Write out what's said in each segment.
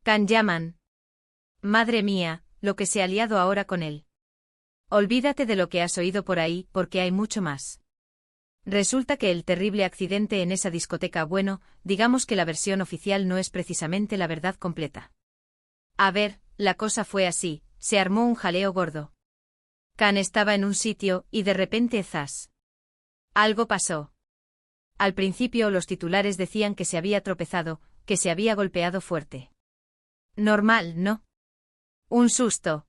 Can Yaman. Madre mía, lo que se ha liado ahora con él. Olvídate de lo que has oído por ahí, porque hay mucho más. Resulta que el terrible accidente en esa discoteca, bueno, digamos que la versión oficial no es precisamente la verdad completa. A ver, la cosa fue así, se armó un jaleo gordo. Can estaba en un sitio, y de repente ¡zas! Algo pasó. Al principio los titulares decían que se había tropezado, que se había golpeado fuerte. Normal, ¿no? Un susto.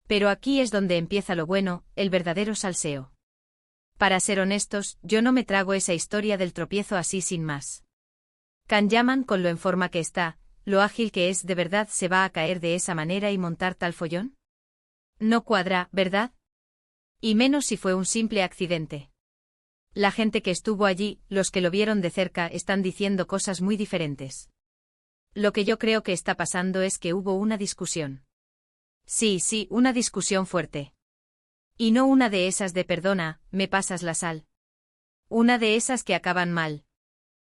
Pero aquí es donde empieza lo bueno, el verdadero salseo. Para ser honestos, yo no me trago esa historia del tropiezo así sin más. Can Yaman, con lo en forma que está, lo ágil que es, ¿de verdad se va a caer de esa manera y montar tal follón? No cuadra, ¿verdad? Y menos si fue un simple accidente. La gente que estuvo allí, los que lo vieron de cerca, están diciendo cosas muy diferentes. Lo que yo creo que está pasando es que hubo una discusión. Sí, una discusión fuerte. Y no una de esas de perdona, me pasas la sal. Una de esas que acaban mal.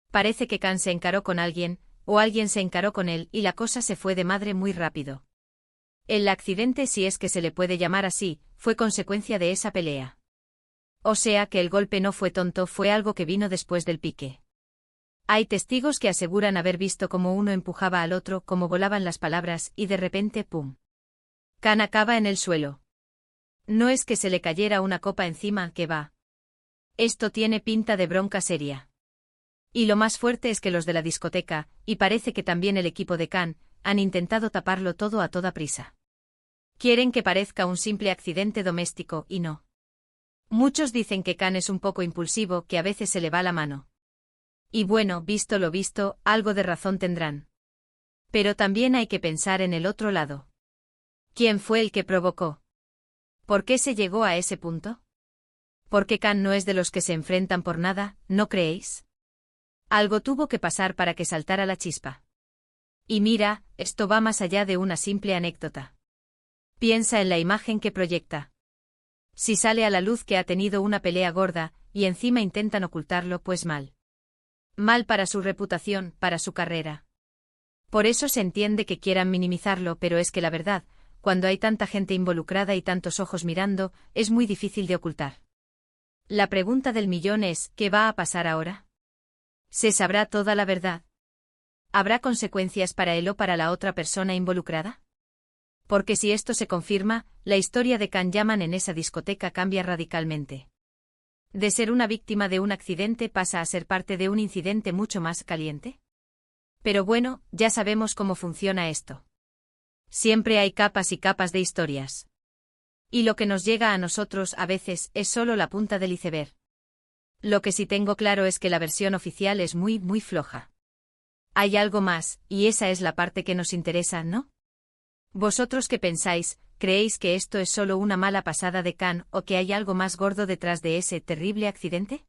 Parece que Can se encaró con alguien, o alguien se encaró con él, y la cosa se fue de madre muy rápido. El accidente, si es que se le puede llamar así, fue consecuencia de esa pelea. O sea que el golpe no fue tonto, fue algo que vino después del pique. Hay testigos que aseguran haber visto cómo uno empujaba al otro, cómo volaban las palabras, y de repente ¡pum! Can acaba en el suelo. No es que se le cayera una copa encima, que va. Esto tiene pinta de bronca seria. Y lo más fuerte es que los de la discoteca, y parece que también el equipo de Can, han intentado taparlo todo a toda prisa. Quieren que parezca un simple accidente doméstico, y no. Muchos dicen que Can es un poco impulsivo, que a veces se le va la mano. Y bueno, visto lo visto, algo de razón tendrán. Pero también hay que pensar en el otro lado. ¿Quién fue el que provocó? ¿Por qué se llegó a ese punto? Porque Can no es de los que se enfrentan por nada, ¿no creéis? Algo tuvo que pasar para que saltara la chispa. Y mira, esto va más allá de una simple anécdota. Piensa en la imagen que proyecta. Si sale a la luz que ha tenido una pelea gorda, y encima intentan ocultarlo, pues mal. Mal para su reputación, para su carrera. Por eso se entiende que quieran minimizarlo, pero es que la verdad, cuando hay tanta gente involucrada y tantos ojos mirando, es muy difícil de ocultar. La pregunta del millón es, ¿qué va a pasar ahora? ¿Se sabrá toda la verdad? ¿Habrá consecuencias para él o para la otra persona involucrada? Porque si esto se confirma, la historia de Can Yaman en esa discoteca cambia radicalmente. De ser una víctima de un accidente pasa a ser parte de un incidente mucho más caliente. Pero bueno, ya sabemos cómo funciona esto. Siempre hay capas y capas de historias. Y lo que nos llega a nosotros a veces es solo la punta del iceberg. Lo que sí tengo claro es que la versión oficial es muy floja. Hay algo más, y esa es la parte que nos interesa, ¿no? ¿Vosotros qué pensáis? ¿Creéis que esto es solo una mala pasada de Can o que hay algo más gordo detrás de ese terrible accidente?